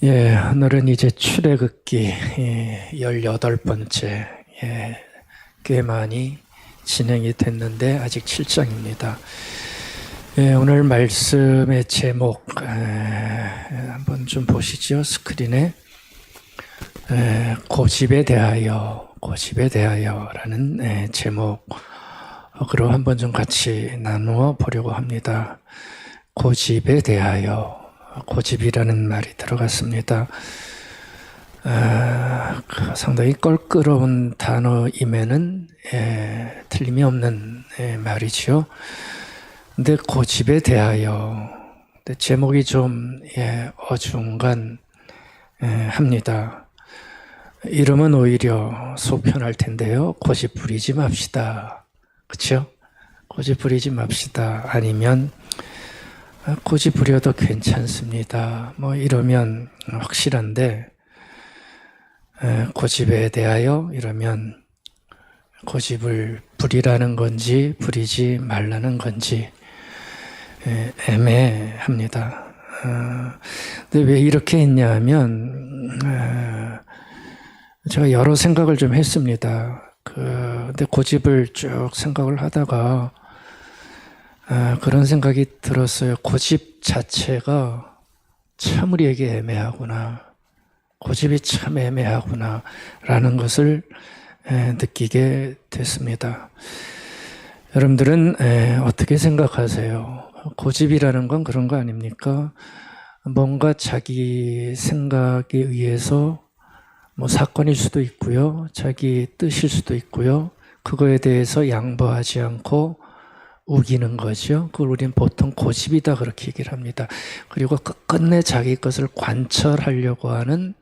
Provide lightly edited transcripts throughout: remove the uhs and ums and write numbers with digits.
오늘은 이제 출애굽기 18번째, 꽤 많이 진행이 됐는데 아직 7장입니다. 오늘 말씀의 제목 한번 좀 보시죠. 스크린에 고집에 대하여라는 제목으로 한번 좀 같이 나누어 보려고 합니다. 고집에 대하여. 고집이라는 말이 들어갔습니다. 상당히 껄끄러운 단어임에는 틀림이 없는 말이죠. 근데 고집에 대하여 제목이 좀 어중간합니다. 이름은 오히려 속편할 텐데요. 고집 부리지 맙시다. 그렇죠? 고집 부리지 맙시다. 아니면 고집 부려도 괜찮습니다. 이러면 확실한데, 고집에 대하여 이러면 고집을 부리라는 건지 부리지 말라는 건지 애매합니다. 근데 왜 이렇게 했냐 하면 제가 여러 생각을 좀 했습니다. 근데 고집을 쭉 생각을 하다가 그런 생각이 들었어요. 고집 자체가 참 우리에게 애매하구나. 고집이 참 애매하구나. 라는 것을 느끼게 됐습니다. 여러분들은 어떻게 생각하세요? 고집이라는 건 그런 거 아닙니까? 뭔가 자기 생각에 의해서 사건일 수도 있고요. 자기 뜻일 수도 있고요. 그거에 대해서 양보하지 않고 우기는 거죠. 그걸 우리는 보통 고집이다 그렇게 얘기를 합니다. 그리고 끝끝내 자기 것을 관철하려고 하는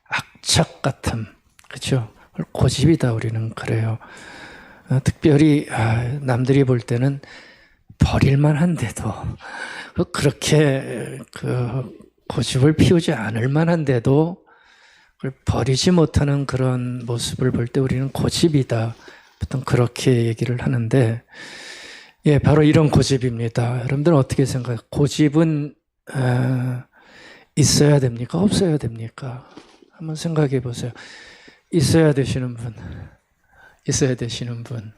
악착 같음, 그렇죠? 고집이다 우리는 그래요. 특별히 남들이 볼 때는 버릴만 한데도 그렇게 고집을 피우지 않을 만한데도 그걸 버리지 못하는 그런 모습을 볼 때 우리는 고집이다. 보통 그렇게 얘기를 하는데 바로 이런 고집입니다. 여러분들은 어떻게 생각해요? 고집은 있어야 됩니까? 없어야 됩니까? 한번 생각해 보세요. 있어야 되시는 분. 있어야 되시는 분.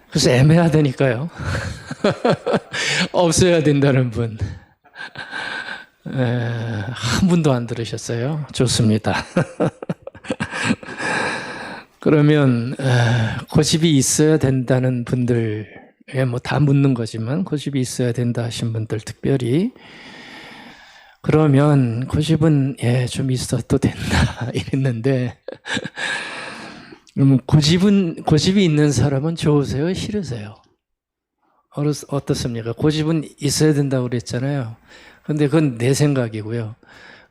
그래서 애매하다니까요. 없어야 된다는 분. 한 분도 안 들으셨어요? 좋습니다. 그러면 고집이 있어야 된다는 분들, 다 묻는 거지만 고집이 있어야 된다 하신 분들 특별히 그러면 고집은 좀 있어도 된다 이랬는데 고집이 있는 사람은 좋으세요? 싫으세요? 어떻습니까? 고집은 있어야 된다고 그랬잖아요. 근데 그건 내 생각이고요.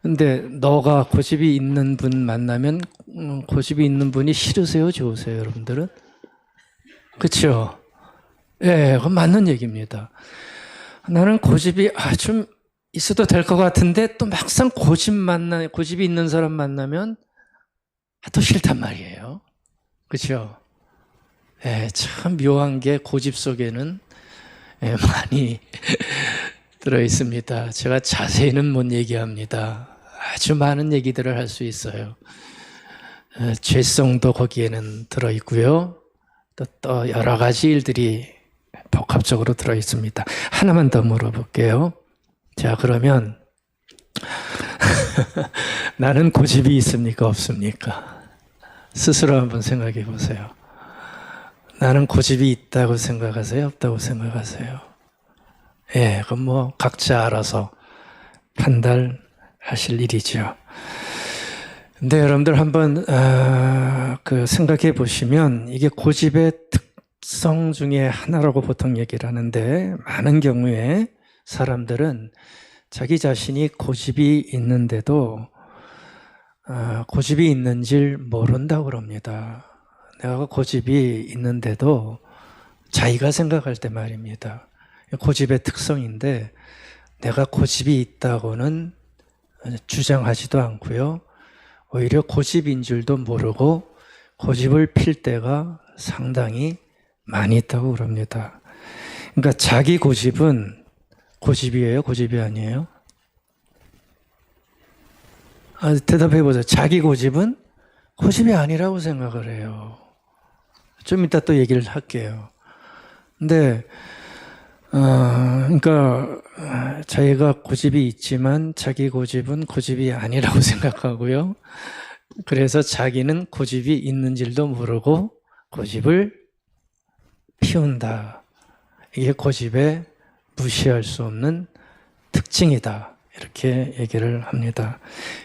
근데 너가 고집이 있는 분 만나면 고집이 있는 분이 싫으세요? 좋으세요? 여러분들은? 그렇죠? 그건 맞는 얘기입니다. 나는 고집이 좀 있어도 될 것 같은데 또 막상 고집이 있는 사람 만나면 또 싫단 말이에요. 그렇죠? 참 묘한 게 고집 속에는 많이 들어 있습니다. 제가 자세히는 못 얘기합니다. 아주 많은 얘기들을 할 수 있어요. 죄성도 거기에는 들어 있고요. 또 여러 가지 일들이 복합적으로 들어 있습니다. 하나만 더 물어볼게요. 자, 그러면 나는 고집이 있습니까? 없습니까? 스스로 한번 생각해 보세요. 나는 고집이 있다고 생각하세요? 없다고 생각하세요? 그건 각자 알아서 판단하실 일이죠. 근데 여러분들 한번 생각해 보시면 이게 고집의 특성 중에 하나라고 보통 얘기를 하는데 많은 경우에 사람들은 자기 자신이 고집이 있는데도 고집이 있는 줄 모른다고 그럽니다. 내가 고집이 있는데도 자기가 생각할 때 말입니다. 고집의 특성인데 내가 고집이 있다고는 주장하지도 않고요. 오히려 고집인 줄도 모르고 고집을 필 때가 상당히 많이 있다고 그럽니다. 그러니까 자기 고집은 고집이에요? 고집이 아니에요? 대답해 보세요. 자기 고집은 고집이 아니라고 생각을 해요. 좀 이따 또 얘기를 할게요. 근데 그러니까 자기가 고집이 있지만 자기 고집은 고집이 아니라고 생각하고요. 그래서 자기는 고집이 있는 줄도 모르고 고집을 피운다. 이게 고집의 무시할 수 없는 특징이다. 이렇게 얘기를 합니다.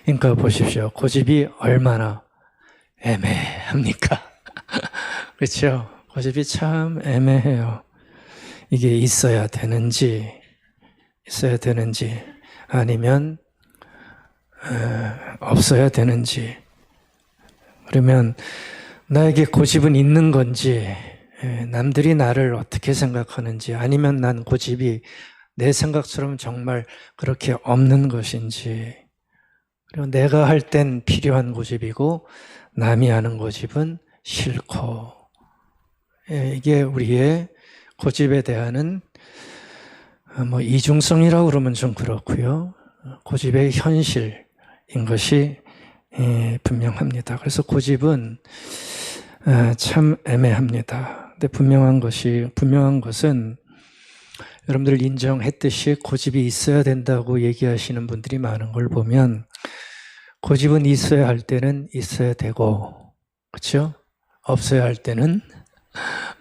그러니까 보십시오. 고집이 얼마나 애매합니까? 그렇죠? 고집이 참 애매해요. 이게 있어야 되는지 아니면 없어야 되는지, 그러면 나에게 고집은 있는 건지, 남들이 나를 어떻게 생각하는지, 아니면 난 고집이 내 생각처럼 정말 그렇게 없는 것인지, 그리고 내가 할 땐 필요한 고집이고 남이 하는 고집은 싫고, 이게 우리의 고집에 대한 이중성이라고 그러면 좀 그렇고요. 고집의 현실인 것이 분명합니다. 그래서 고집은 참 애매합니다. 근데 분명한 것은 여러분들 인정했듯이 고집이 있어야 된다고 얘기하시는 분들이 많은 걸 보면 고집은 있어야 할 때는 있어야 되고, 그렇죠? 없어야 할 때는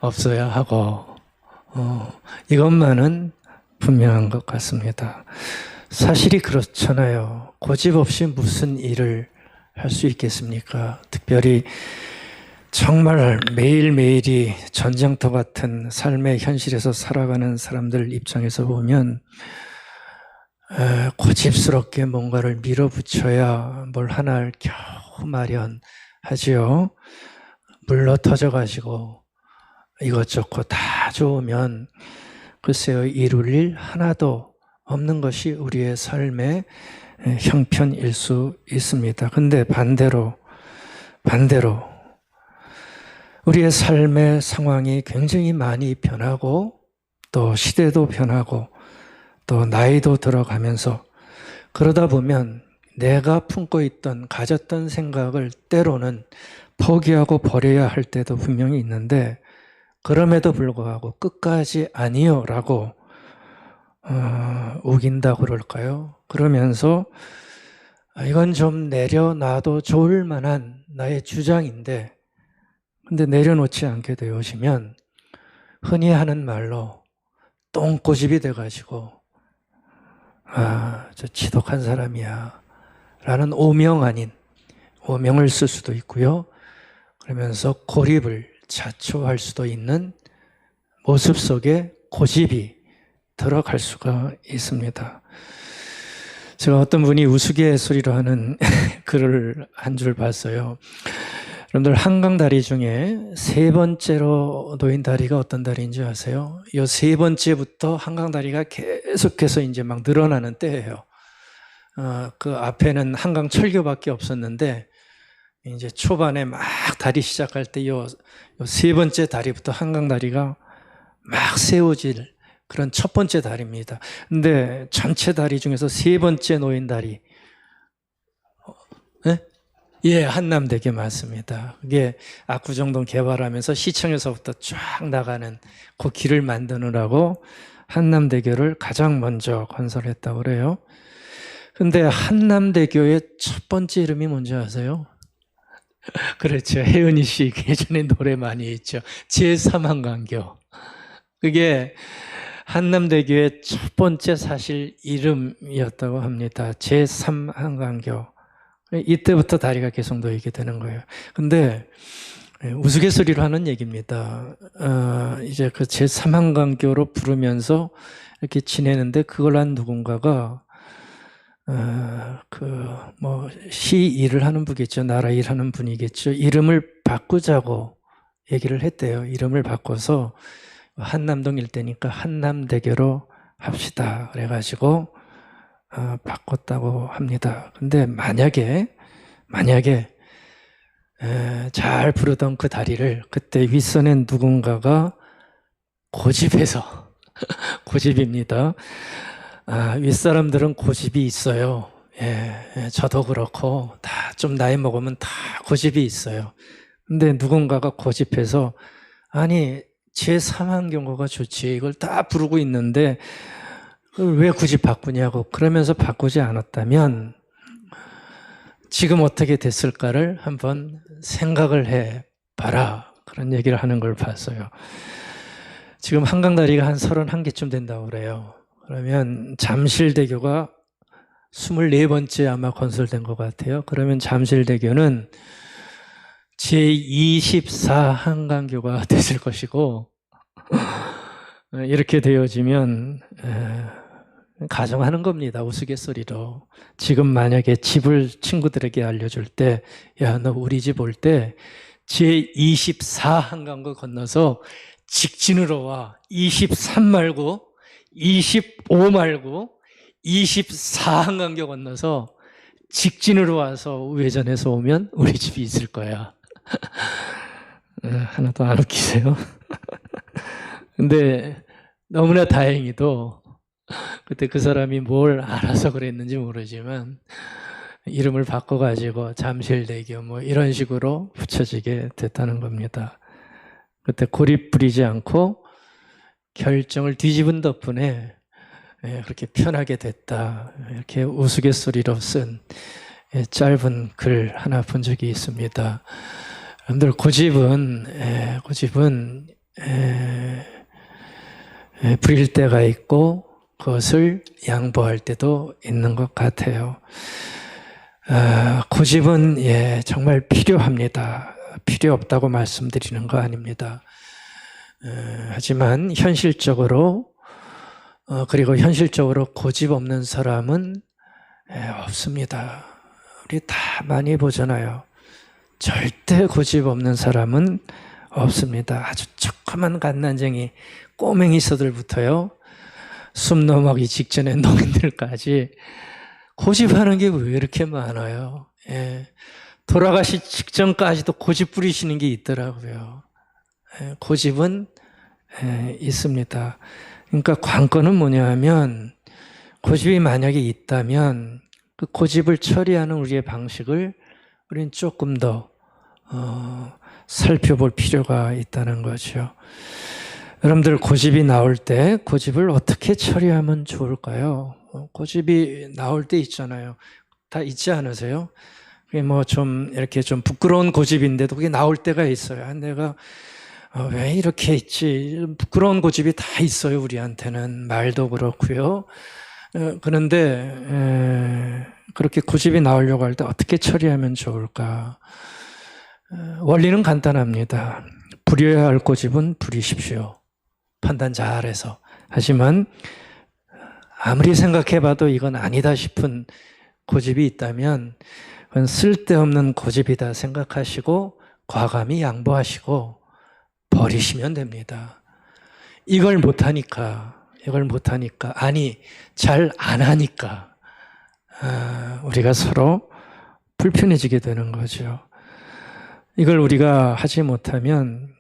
없어야 하고, 이것만은 분명한 것 같습니다. 사실이 그렇잖아요. 고집 없이 무슨 일을 할 수 있겠습니까? 특별히 정말 매일매일이 전쟁터 같은 삶의 현실에서 살아가는 사람들 입장에서 보면 고집스럽게 뭔가를 밀어붙여야 뭘 하나를 겨우 마련하지요. 물러 터져가지고 이것저것 다 좋으면 글쎄요, 이룰 일 하나도 없는 것이 우리의 삶의 형편일 수 있습니다. 근데 반대로 우리의 삶의 상황이 굉장히 많이 변하고 또 시대도 변하고 또 나이도 들어가면서 그러다 보면 내가 품고 있던 가졌던 생각을 때로는 포기하고 버려야 할 때도 분명히 있는데, 그럼에도 불구하고 끝까지 아니요라고 우긴다고 그럴까요? 그러면서 이건 좀 내려놔도 좋을 만한 나의 주장인데, 근데 내려놓지 않게 되시면 흔히 하는 말로 똥꼬집이 돼가지고 저 지독한 사람이야 라는 오명 아닌 오명을 쓸 수도 있고요. 그러면서 고립을 자초할 수도 있는 모습 속에 고집이 들어갈 수가 있습니다. 제가 어떤 분이 우스갯소리로 하는 글을 한 줄 봤어요. 여러분들 한강다리 중에 세 번째로 놓인 다리가 어떤 다리인지 아세요? 이 세 번째부터 한강다리가 계속해서 이제 막 늘어나는 때예요. 그 앞에는 한강 철교밖에 없었는데 이제 초반에 막 다리 시작할 때 요 세 번째 다리부터 한강다리가 막 세워질 그런 첫 번째 다리입니다. 근데 전체 다리 중에서 세 번째 놓인 다리, 네? 예, 한남대교 맞습니다. 그게 압구정동 개발하면서 시청에서부터 쫙 나가는 그 길을 만드느라고 한남대교를 가장 먼저 건설했다고 그래요. 근데 한남대교의 첫 번째 이름이 뭔지 아세요? 그렇죠. 혜은이 씨 예전에 노래 많이 했죠. 제3한강교. 그게 한남대교의 첫 번째 사실 이름이었다고 합니다. 제3한강교. 이때부터 다리가 계속 놓이게 되는 거예요. 근데 우스갯소리로 하는 얘기입니다. 이제 그 제3한강교로 부르면서 이렇게 지내는데 그걸 한 누군가가 시 일을 하는 분이겠죠. 나라 일하는 분이겠죠. 이름을 바꾸자고 얘기를 했대요. 이름을 바꿔서 한남동 일대니까 한남대교로 합시다. 그래가지고 바꿨다고 합니다. 근데 만약에 잘 부르던 그 다리를 그때 윗선에 누군가가 고집해서 고집입니다. 윗사람들은 고집이 있어요. 저도 그렇고 다 좀 나이 먹으면 다 고집이 있어요. 근데 누군가가 고집해서 아니 제3환경고가 좋지 이걸 다 부르고 있는데 그걸 왜 굳이 바꾸냐고 그러면서 바꾸지 않았다면 지금 어떻게 됐을까를 한번 생각을 해봐라 그런 얘기를 하는 걸 봤어요. 지금 한강다리가 한 31개쯤 된다고 그래요. 그러면 잠실대교가 24번째 아마 건설된 것 같아요. 그러면 잠실대교는 제24 한강교가 됐을 것이고 이렇게 되어지면 가정하는 겁니다. 우스갯소리로. 지금 만약에 집을 친구들에게 알려줄 때 야, 너 우리 집 올 때 제24 한강교 건너서 직진으로 와. 23 말고 25 말고 24 한강교 건너서 직진으로 와서 우회전해서 오면 우리 집이 있을 거야. 하나도 안 웃기세요? 근데 너무나 다행히도 그때 그 사람이 뭘 알아서 그랬는지 모르지만 이름을 바꿔가지고 잠실대교 뭐 이런 식으로 붙여지게 됐다는 겁니다. 그때 고립 부리지 않고 결정을 뒤집은 덕분에 그렇게 편하게 됐다. 이렇게 우스갯소리로 쓴 짧은 글 하나 본 적이 있습니다. 여러분들 고집은 부릴 때가 있고 그것을 양보할 때도 있는 것 같아요. 고집은 정말 필요합니다. 필요 없다고 말씀드리는 거 아닙니다. 하지만 현실적으로 그리고 현실적으로 고집 없는 사람은 없습니다. 우리 다 많이 보잖아요. 절대 고집 없는 사람은 없습니다. 아주 조그만 갓난쟁이 꼬맹이서들부터요. 숨 넘어가기 직전에 농인들까지 고집하는 게 왜 이렇게 많아요. 돌아가시 직전까지도 고집 부리시는 게 있더라고요. 고집은 있습니다. 그러니까 관건은 뭐냐 하면 고집이 만약에 있다면 그 고집을 처리하는 우리의 방식을 우리는 조금 더 살펴볼 필요가 있다는 거죠. 여러분들 고집이 나올 때 고집을 어떻게 처리하면 좋을까요? 고집이 나올 때 있잖아요. 다 있지 않으세요? 그게 뭐 좀 이렇게 좀 부끄러운 고집인데도 그게 나올 때가 있어요. 내가 왜 이렇게 있지? 부끄러운 고집이 다 있어요. 우리한테는 말도 그렇고요. 그런데 그렇게 고집이 나오려고 할 때 어떻게 처리하면 좋을까? 원리는 간단합니다. 부려야 할 고집은 부리십시오. 판단 잘해서. 하지만 아무리 생각해봐도 이건 아니다 싶은 고집이 있다면 그건 쓸데없는 고집이다 생각하시고 과감히 양보하시고 버리시면 됩니다. 이걸 못하니까 아니 잘 안 하니까 우리가 서로 불편해지게 되는 거죠. 이걸 우리가 하지 못하면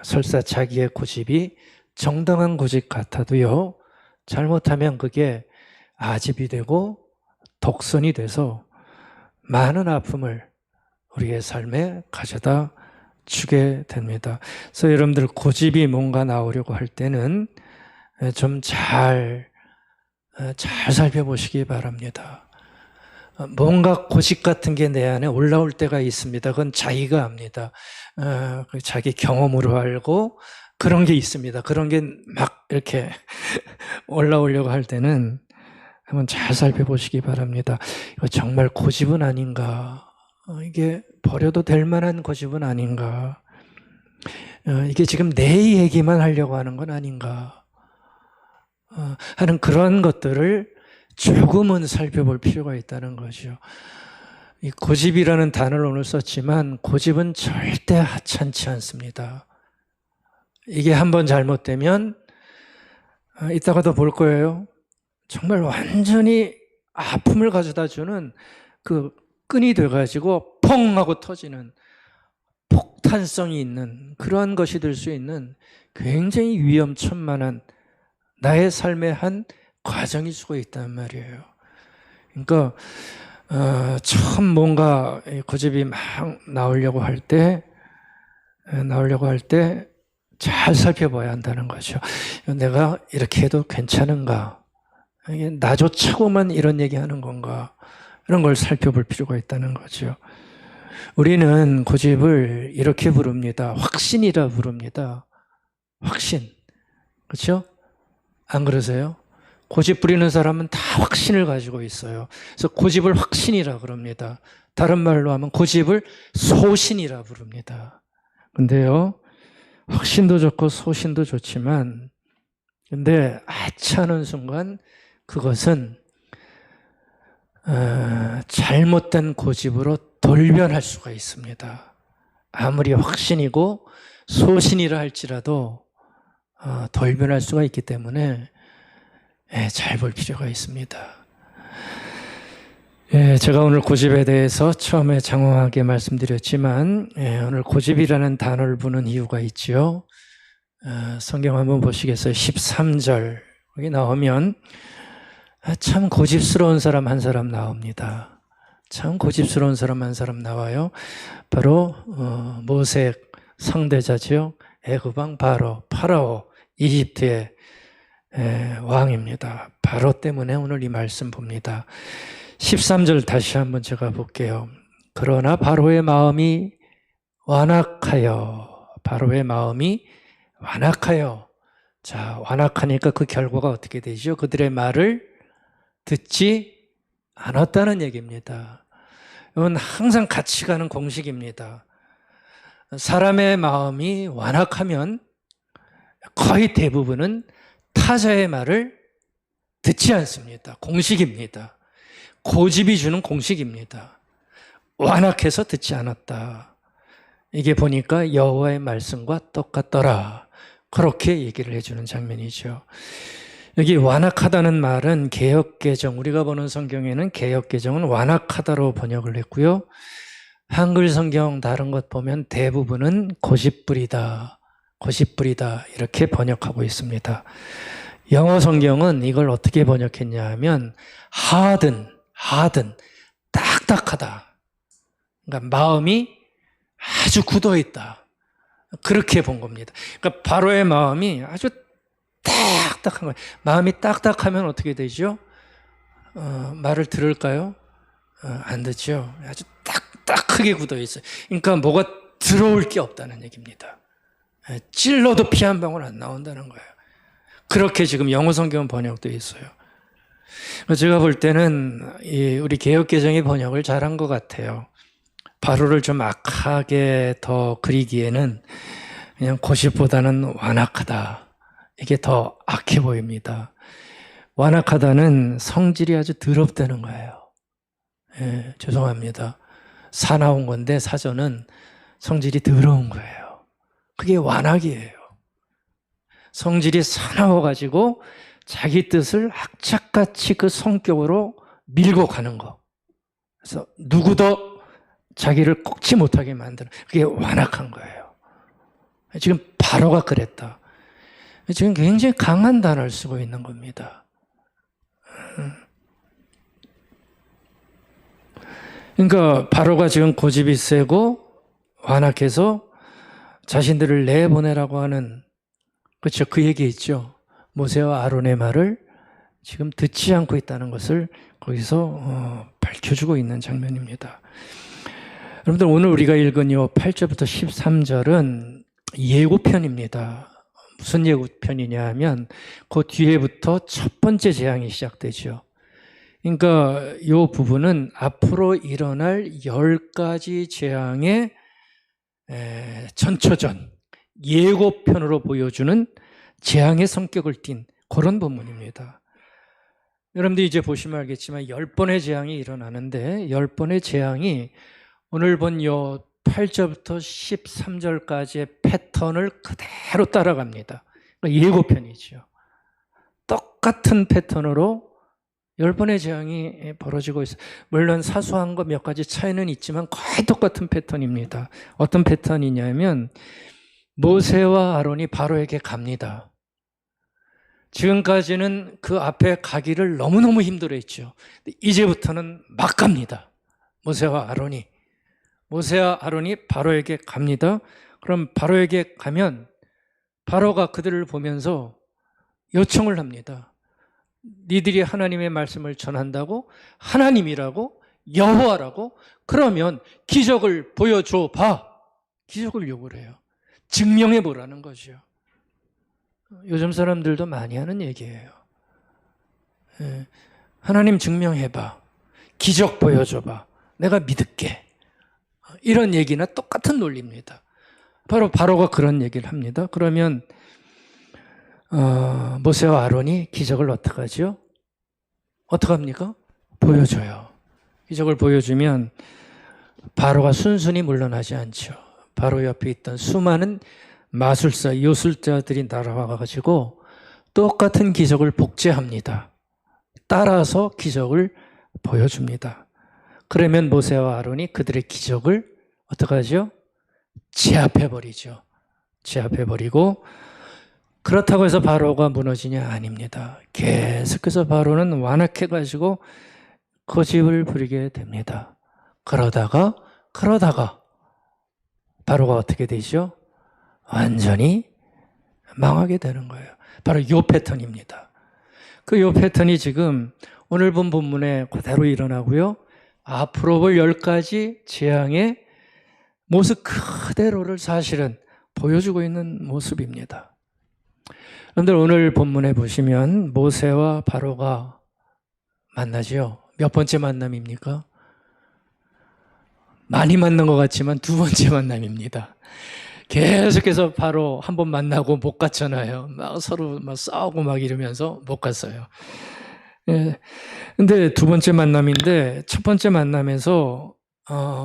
설사 자기의 고집이 정당한 고집 같아도요, 잘못하면 그게 아집이 되고 독선이 돼서 많은 아픔을 우리의 삶에 가져다 주게 됩니다. 그래서 여러분들 고집이 뭔가 나오려고 할 때는 좀 잘 살펴보시기 바랍니다. 뭔가 고집 같은 게 내 안에 올라올 때가 있습니다. 그건 자기가 압니다. 자기 경험으로 알고 그런 게 있습니다. 그런 게 막 이렇게 올라오려고 할 때는 한번 잘 살펴보시기 바랍니다. 이거 정말 고집은 아닌가? 이게 버려도 될 만한 고집은 아닌가? 이게 지금 내 얘기만 하려고 하는 건 아닌가? 하는 그런 것들을 조금은 살펴볼 필요가 있다는 거죠. 이 고집이라는 단어를 오늘 썼지만 고집은 절대 하찮지 않습니다. 이게 한번 잘못되면 이따가도 볼 거예요. 정말 완전히 아픔을 가져다 주는 그 끈이 돼가지고 펑 하고 터지는 폭탄성이 있는 그러한 것이 될 수 있는 굉장히 위험천만한 나의 삶의 한 과정일 수가 있단 말이에요. 그러니까 처음 뭔가 고집이 막 나오려고 할 때 잘 살펴봐야 한다는 거죠. 내가 이렇게 해도 괜찮은가? 이게 나조차고만 이런 얘기하는 건가? 이런 걸 살펴볼 필요가 있다는 거죠. 우리는 고집을 이렇게 부릅니다. 확신이라 부릅니다. 확신. 그렇죠? 안 그러세요? 고집 부리는 사람은 다 확신을 가지고 있어요. 그래서 고집을 확신이라 그럽니다. 다른 말로 하면 고집을 소신이라 부릅니다. 근데요, 확신도 좋고 소신도 좋지만, 근데 하찮은 순간 그것은 잘못된 고집으로 돌변할 수가 있습니다. 아무리 확신이고 소신이라 할지라도 돌변할 수가 있기 때문에 잘 볼 필요가 있습니다. 제가 오늘 고집에 대해서 처음에 장황하게 말씀드렸지만 오늘 고집이라는 단어를 부는 이유가 있죠. 성경 한번 보시겠어요? 13절 여기 나오면 참 고집스러운 사람 한 사람 나옵니다. 참 고집스러운 사람 한 사람 나와요. 바로 모색 상대자죠. 애굽왕 파라오 이집트의 왕입니다. 바로 때문에 오늘 이 말씀 봅니다. 13절 다시 한번 제가 볼게요. 그러나 바로의 마음이 완악하여 자, 완악하니까 그 결과가 어떻게 되죠? 그들의 말을 듣지 않았다는 얘기입니다. 이건 항상 같이 가는 공식입니다. 사람의 마음이 완악하면 거의 대부분은 타자의 말을 듣지 않습니다. 공식입니다. 고집이 주는 공식입니다. 완악해서 듣지 않았다. 이게 보니까 여호와의 말씀과 똑같더라. 그렇게 얘기를 해주는 장면이죠. 여기 완악하다는 말은 개역개정, 우리가 보는 성경에는 개역개정은 완악하다로 번역을 했고요. 한글 성경 다른 것 보면 대부분은 고집부리다 이렇게 번역하고 있습니다. 영어 성경은 이걸 어떻게 번역했냐 하면 harden, 딱딱하다. 그러니까 마음이 아주 굳어있다. 그렇게 본 겁니다. 그러니까 바로의 마음이 아주 딱딱한 거예요. 마음이 딱딱하면 어떻게 되죠? 말을 들을까요? 안 듣죠. 아주 딱딱하게 굳어있어요. 그러니까 뭐가 들어올 게 없다는 얘기입니다. 찔러도 피 한 방울 안 나온다는 거예요. 그렇게 지금 영어 성경 번역되어 있어요. 제가 볼 때는 우리 개역개정의 번역을 잘한 것 같아요. 바로를 좀 악하게 더 그리기에는 그냥 고집보다는 완악하다. 이게 더 악해 보입니다. 완악하다는 성질이 아주 더럽다는 거예요. 죄송합니다. 사나운 건데 사전은 성질이 더러운 거예요. 그게 완악이에요. 성질이 사나워가지고 자기 뜻을 악착같이 그 성격으로 밀고 가는 거. 그래서 누구도 자기를 꺾지 못하게 만드는, 그게 완악한 거예요. 지금 바로가 그랬다. 지금 굉장히 강한 단어를 쓰고 있는 겁니다. 그러니까 바로가 지금 고집이 세고 완악해서 자신들을 내보내라고 하는, 그렇죠, 그 얘기 있죠. 모세와 아론의 말을 지금 듣지 않고 있다는 것을 거기서 밝혀주고 있는 장면입니다. 여러분들, 오늘 우리가 읽은 이 8절부터 13절은 예고편입니다. 무슨 예고편이냐 하면 그 뒤에부터 첫 번째 재앙이 시작되죠. 그러니까 이 부분은 앞으로 일어날 10가지 재앙의 전초전, 예고편으로 보여주는 재앙의 성격을 띤 그런 본문입니다. 여러분들 이제 보시면 알겠지만 10번의 재앙이 일어나는데 10번의 재앙이 오늘 본 요 8절부터 13절까지의 패턴을 그대로 따라갑니다. 예고편이죠. 똑같은 패턴으로 10번의 재앙이 벌어지고 있어요. 물론 사소한 거 몇 가지 차이는 있지만 거의 똑같은 패턴입니다. 어떤 패턴이냐면 모세와 아론이 바로에게 갑니다. 지금까지는 그 앞에 가기를 너무너무 힘들어했죠. 이제부터는 막 갑니다. 모세와 아론이 바로에게 갑니다. 그럼 바로에게 가면 바로가 그들을 보면서 요청을 합니다. 니들이 하나님의 말씀을 전한다고, 하나님이라고, 여호와라고, 그러면 기적을 보여줘 봐. 기적을 요구를 해요. 증명해 보라는 거죠. 요즘 사람들도 많이 하는 얘기예요. 하나님 증명해봐. 기적 보여줘봐. 내가 믿을게. 이런 얘기나 똑같은 논리입니다. 바로가 그런 얘기를 합니다. 그러면 모세와 아론이 기적을 어떻게 하죠? 어떻게 합니까? 보여줘요. 기적을 보여주면 바로가 순순히 물러나지 않죠. 바로 옆에 있던 수많은 마술사, 요술자들이 날아와가지고 똑같은 기적을 복제합니다. 따라서 기적을 보여줍니다. 그러면 모세와 아론이 그들의 기적을 어떻게 하죠? 제압해버리죠. 제압해버리고, 그렇다고 해서 바로가 무너지냐? 아닙니다. 계속해서 바로는 완악해가지고 고집을 부리게 됩니다. 그러다가 바로가 어떻게 되죠? 완전히 망하게 되는 거예요. 바로 요 패턴입니다. 그 요 패턴이 지금 오늘 본 본문에 그대로 일어나고요. 앞으로 볼 10가지 재앙의 모습 그대로를 사실은 보여주고 있는 모습입니다. 여러분들 오늘 본문에 보시면 모세와 바로가 만나죠. 몇 번째 만남입니까? 많이 만난 것 같지만 두 번째 만남입니다. 계속해서 바로 한 번 만나고 못 갔잖아요. 막 서로 막 싸우고 막 이러면서 못 갔어요. 근데 두 번째 만남인데 첫 번째 만남에서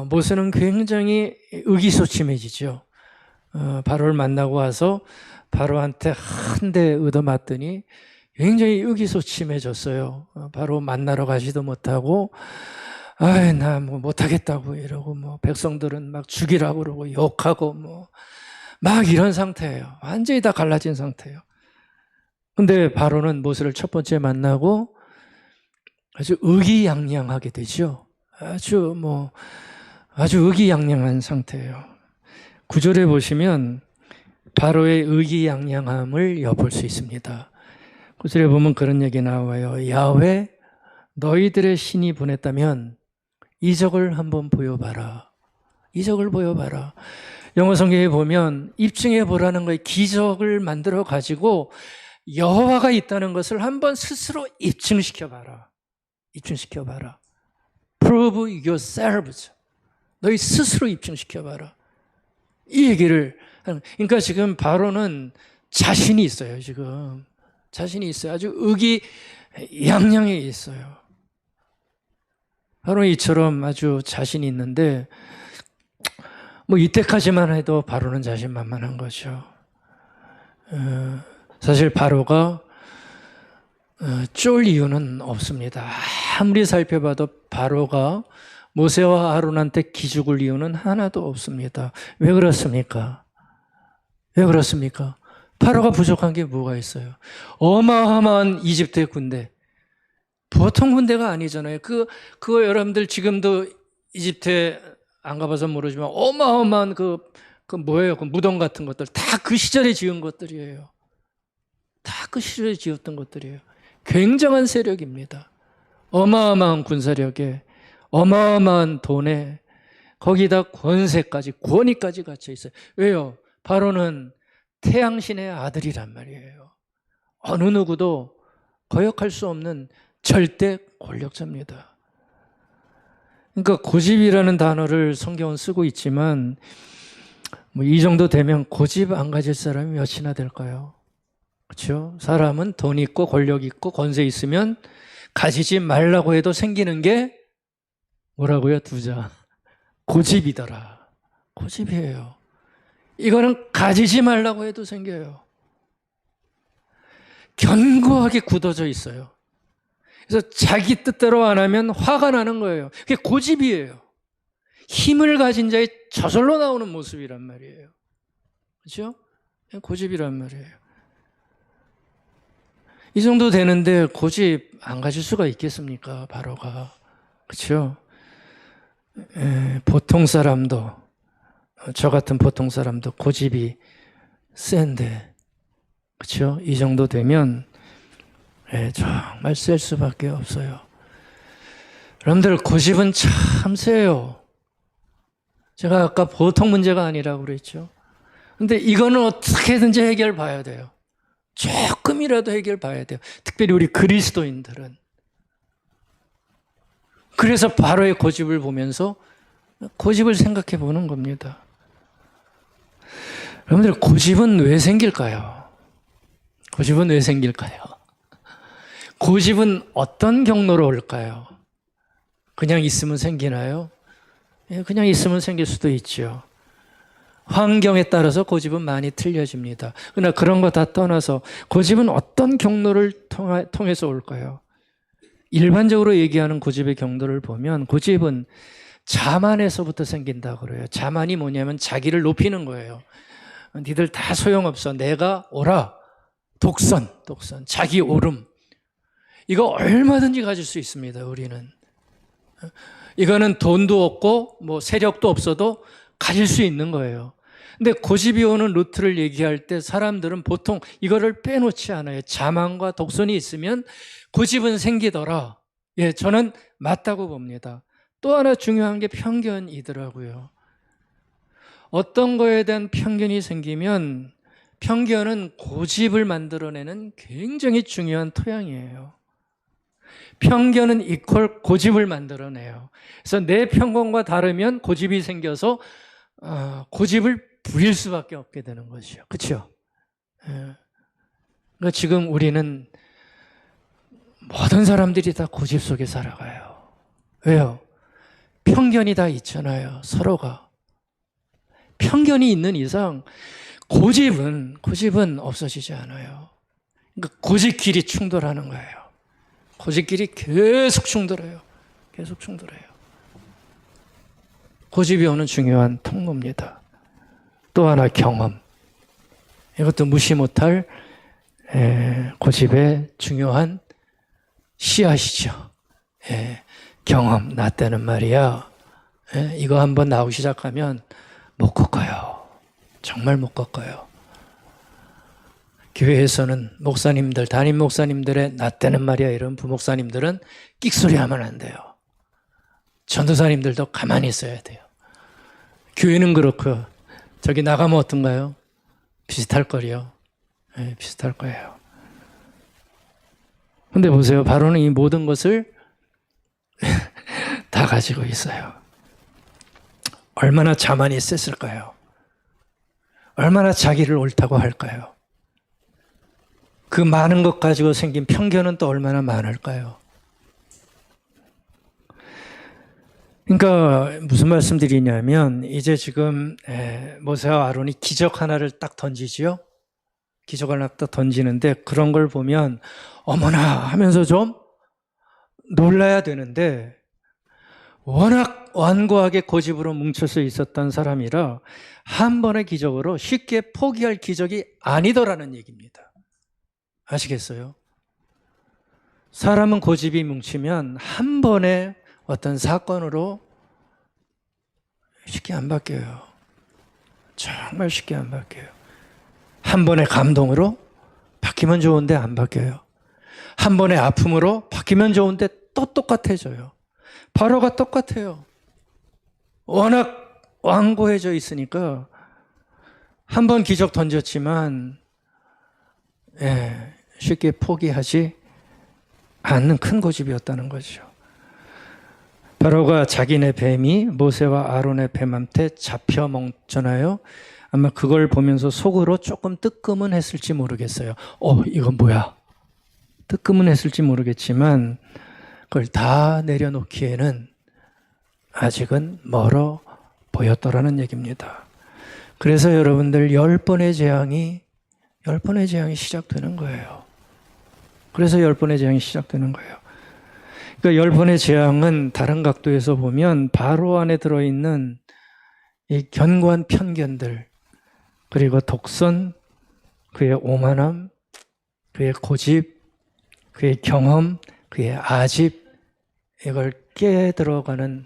모세는 굉장히 의기소침해지죠. 바로를 만나고 와서 바로한테 한 대 얻어맞더니 굉장히 의기소침해졌어요. 바로 만나러 가지도 못하고, 나 뭐 못하겠다고 이러고, 뭐 백성들은 막 죽이라고 그러고 욕하고 뭐 막 이런 상태예요. 완전히 다 갈라진 상태예요. 근데 바로는 모세를 첫 번째 만나고 아주 의기양양하게 되죠. 아주 의기양양한 상태예요. 9절에 보시면 바로의 의기양양함을 엿볼 수 있습니다. 9절에 보면 그런 얘기 나와요. 야훼 너희들의 신이 보냈다면 이적을 한번 보여봐라. 이적을 보여봐라. 영어 성경에 보면 입증해 보라는 거예요. 기적을 만들어 가지고 여호와가 있다는 것을 한번 스스로 입증시켜봐라. 입증시켜봐라. Prove yourselves. 너희 스스로 입증시켜봐라. 이 얘기를 그러니까 지금 바로는 자신이 있어요. 지금 자신이 있어요. 아주 의기양양해 있어요. 바로 이처럼 아주 자신이 있는데 뭐 이때까지만 해도 바로는 자신만만한 거죠. 사실 바로가 쫄 이유는 없습니다. 아무리 살펴봐도 바로가 모세와 아론한테 기죽을 이유는 하나도 없습니다. 왜 그렇습니까? 왜 그렇습니까? 바로가 부족한 게 뭐가 있어요? 어마어마한 이집트의 군대. 보통 군대가 아니잖아요. 그거 여러분들 지금도 이집트에 안 가봐서 모르지만 어마어마한 그 뭐예요? 그 무덤 같은 것들. 다 그 시절에 지은 것들이에요. 다 그 시절에 지었던 것들이에요. 굉장한 세력입니다. 어마어마한 군사력에, 어마어마한 돈에, 거기다 권세까지, 권위까지 갇혀 있어요. 왜요? 바로는 태양신의 아들이란 말이에요. 어느 누구도 거역할 수 없는 절대 권력자입니다. 그러니까 고집이라는 단어를 성경은 쓰고 있지만 뭐 이 정도 되면 고집 안 가질 사람이 몇이나 될까요? 그렇죠? 사람은 돈 있고 권력 있고 권세 있으면 가지지 말라고 해도 생기는 게 뭐라고요? 두자. 고집이더라. 고집이에요. 이거는 가지지 말라고 해도 생겨요. 견고하게 굳어져 있어요. 그래서 자기 뜻대로 안 하면 화가 나는 거예요. 그게 고집이에요. 힘을 가진 자의 저절로 나오는 모습이란 말이에요. 그렇죠? 고집이란 말이에요. 이 정도 되는데 고집 안 가질 수가 있겠습니까? 바로가. 그렇죠? 보통 사람도, 저 같은 보통 사람도 고집이 센데, 그렇죠? 이 정도 되면 정말 셀 수밖에 없어요. 여러분들 고집은 참 세요. 제가 아까 보통 문제가 아니라고 그랬죠. 근데 이거는 어떻게든지 해결 봐야 돼요. 조금이라도 해결 봐야 돼요. 특별히 우리 그리스도인들은. 그래서 바로의 고집을 보면서 고집을 생각해 보는 겁니다. 여러분들 고집은 왜 생길까요? 고집은 왜 생길까요? 고집은 어떤 경로로 올까요? 그냥 있으면 생기나요? 그냥 있으면 생길 수도 있죠. 환경에 따라서 고집은 많이 틀려집니다. 그러나 그런 거 다 떠나서 고집은 어떤 경로를 통해서 올까요? 일반적으로 얘기하는 고집의 경로를 보면 고집은 자만에서부터 생긴다고 그래요. 자만이 뭐냐면 자기를 높이는 거예요. 니들 다 소용없어. 내가 옳아. 독선, 자기 옳음. 이거 얼마든지 가질 수 있습니다, 우리는. 이거는 돈도 없고 뭐 세력도 없어도 가질 수 있는 거예요. 근데 고집이 오는 루트를 얘기할 때 사람들은 보통 이거를 빼놓지 않아요. 자만과 독선이 있으면 고집은 생기더라. 저는 맞다고 봅니다. 또 하나 중요한 게 편견이더라고요. 어떤 거에 대한 편견이 생기면 편견은 고집을 만들어내는 굉장히 중요한 토양이에요. 편견은 이퀄 고집을 만들어내요. 그래서 내 편견과 다르면 고집이 생겨서 고집을 부릴 수밖에 없게 되는 것이죠. 그렇죠? 그러니까 지금 우리는 모든 사람들이 다 고집 속에 살아가요. 왜요? 편견이 다 있잖아요. 서로가. 편견이 있는 이상 고집은 없어지지 않아요. 그러니까 고집끼리 충돌하는 거예요. 고집끼리 계속 충돌해요. 고집이 오는 중요한 통로입니다. 또 하나 경험. 이것도 무시 못할 고집의 중요한 씨앗이죠. 경험, 나 때는 말이야. 이거 한번 나오기 시작하면 못 꺾어요. 정말 못 꺾어요. 교회에서는 목사님들, 담임 목사님들의 나 때는 말이야 이런 부목사님들은 끽소리 하면 안 돼요. 전도사님들도 가만히 있어야 돼요. 교회는 그렇고 저기 나가면 어떤가요? 비슷할 거요. 비슷할 거예요. 근데 보세요. 바로는 이 모든 것을 다 가지고 있어요. 얼마나 자만이 셌을까요? 얼마나 자기를 옳다고 할까요? 그 많은 것 가지고 생긴 편견은 또 얼마나 많을까요? 그러니까 무슨 말씀드리냐면 이제 지금 모세와 아론이 기적 하나를 딱 던지지요. 기적 하나 딱 던지는데 그런 걸 보면 어머나 하면서 좀 놀라야 되는데 워낙 완고하게 고집으로 뭉쳐서 있었던 사람이라 한 번의 기적으로 쉽게 포기할 기적이 아니더라는 얘기입니다. 아시겠어요? 사람은 고집이 뭉치면 한 번의 어떤 사건으로 쉽게 안 바뀌어요. 정말 쉽게 안 바뀌어요. 한 번의 감동으로 바뀌면 좋은데 안 바뀌어요. 한 번의 아픔으로 바뀌면 좋은데 또 똑같아져요. 바로가 똑같아요. 워낙 완고해져 있으니까 한 번 기적 던졌지만 쉽게 포기하지 않는 큰 고집이었다는 거죠. 바로가 자기네 뱀이 모세와 아론의 뱀한테 잡혀 먹잖아요. 아마 그걸 보면서 속으로 조금 뜨끔은 했을지 모르겠어요. 이건 뭐야? 뜨끔은 했을지 모르겠지만 그걸 다 내려놓기에는 아직은 멀어 보였더라는 얘기입니다. 그래서 여러분들 10번의 재앙이 시작되는 거예요. 그래서 10번의 재앙이 시작되는 거예요. 그러니까 10번의 재앙은 다른 각도에서 보면 바로 안에 들어있는 이 견고한 편견들, 그리고 독선, 그의 오만함, 그의 고집, 그의 경험, 그의 아집, 이걸 깨들어가는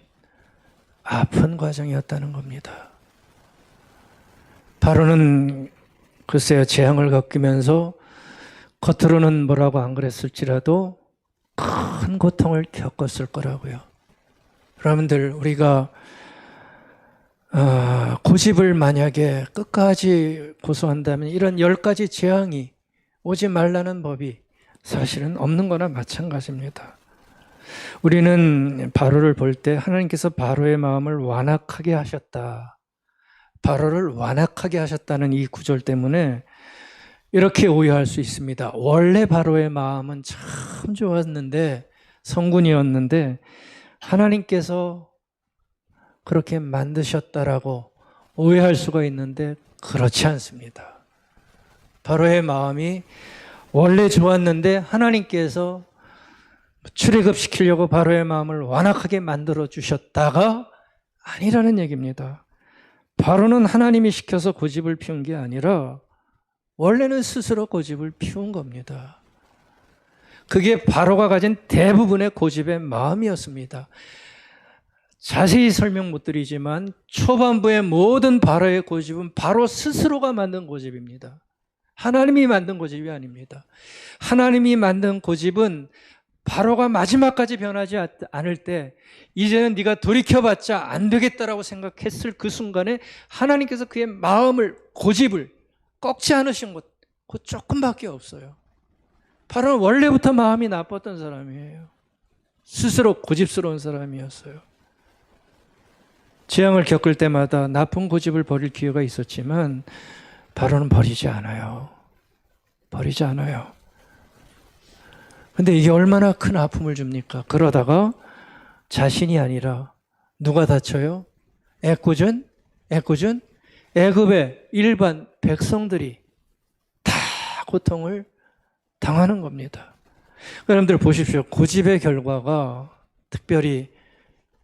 아픈 과정이었다는 겁니다. 바로는 글쎄요, 재앙을 겪으면서 겉으로는 뭐라고 안 그랬을지라도 큰 고통을 겪었을 거라고요. 여러분들, 우리가 고집을 만약에 끝까지 고수한다면 이런 10가지 재앙이 오지 말라는 법이 사실은 없는 거나 마찬가지입니다. 우리는 바로를 볼 때 하나님께서 바로의 마음을 완악하게 하셨다. 바로를 완악하게 하셨다는 이 구절 때문에 이렇게 오해할 수 있습니다. 원래 바로의 마음은 참 좋았는데, 성군이었는데 하나님께서 그렇게 만드셨다라고 오해할 수가 있는데 그렇지 않습니다. 바로의 마음이 원래 좋았는데 하나님께서 출애굽시키려고 바로의 마음을 완악하게 만들어 주셨다가 아니라는 얘기입니다. 바로는 하나님이 시켜서 고집을 피운 게 아니라 원래는 스스로 고집을 피운 겁니다. 그게 바로가 가진 대부분의 고집의 마음이었습니다. 자세히 설명 못 드리지만 초반부의 모든 바로의 고집은 바로 스스로가 만든 고집입니다. 하나님이 만든 고집이 아닙니다. 하나님이 만든 고집은 바로가 마지막까지 변하지 않을 때 이제는 네가 돌이켜봤자 안 되겠다라고 생각했을 그 순간에 하나님께서 그의 마음을, 고집을 꺾지 않으신 것, 그 조금밖에 없어요. 바로는 원래부터 마음이 나빴던 사람이에요. 스스로 고집스러운 사람이었어요. 재앙을 겪을 때마다 나쁜 고집을 버릴 기회가 있었지만 바로는 버리지 않아요. 버리지 않아요. 근데 이게 얼마나 큰 아픔을 줍니까? 그러다가 자신이 아니라 누가 다쳐요? 애꿎은 애굽의 일반 백성들이 다 고통을 당하는 겁니다. 여러분들 보십시오. 고집의 결과가 특별히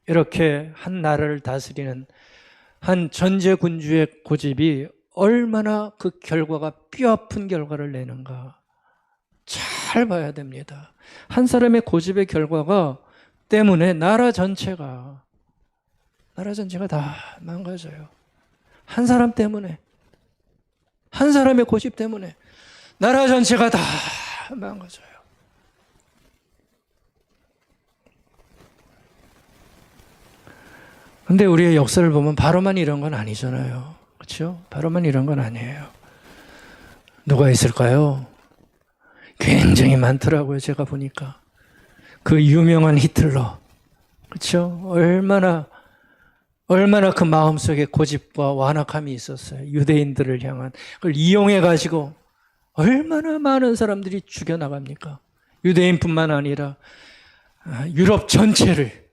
이렇게 한 나라를 다스리는 한 전제군주의 고집이 얼마나 그 결과가 뼈아픈 결과를 내는가 잘 봐야 됩니다. 한 사람의 고집의 결과가 때문에 나라 전체가 다 망가져요. 한 사람 때문에, 한 사람의 고집 때문에 나라 전체가 다 망가져요. 근데 우리의 역사를 보면 바로만 이런 건 아니잖아요. 그렇죠? 바로만 이런 건 아니에요. 누가 있을까요? 굉장히 많더라고요. 제가 보니까. 그 유명한 히틀러. 그렇죠? 얼마나 그 마음속에 고집과 완악함이 있었어요. 유대인들을 향한. 그걸 이용해가지고 얼마나 많은 사람들이 죽여나갑니까? 유대인뿐만 아니라 유럽 전체를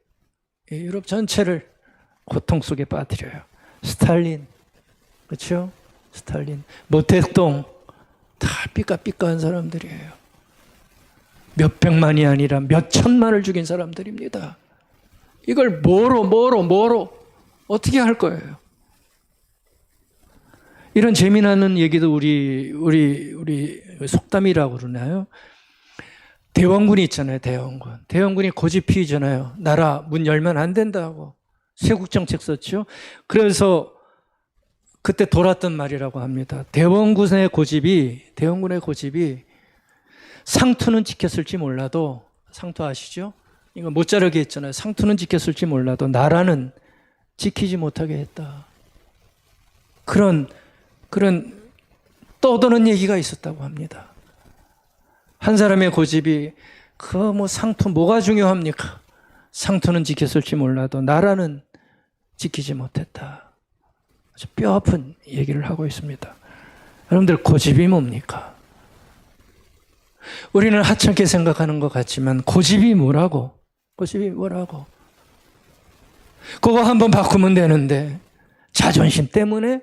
고통 속에 빠뜨려요. 스탈린, 그렇죠? 스탈린, 모택동 다 삐까삐까한 사람들이에요. 몇 백만이 아니라 몇 천만을 죽인 사람들입니다. 이걸 뭐로 어떻게 할 거예요? 이런 재미나는 얘기도 우리 속담이라고 그러나요? 대원군이 있잖아요. 대원군이 고집 피우잖아요. 나라 문 열면 안 된다고 세국정책 썼죠. 그래서 그때 돌았던 말이라고 합니다. 대원군의 고집이 상투는 지켰을지 몰라도, 상투 아시죠? 이거 못 자르게 했잖아요. 상투는 지켰을지 몰라도 나라는 지키지 못하게 했다. 그런 떠도는 얘기가 있었다고 합니다. 한 사람의 고집이 상투 뭐가 중요합니까? 상투는 지켰을지 몰라도 나라는 지키지 못했다. 아주 뼈아픈 얘기를 하고 있습니다. 여러분들, 고집이 뭡니까? 우리는 하찮게 생각하는 것 같지만 고집이 뭐라고? 그거 한번 바꾸면 되는데 자존심 때문에,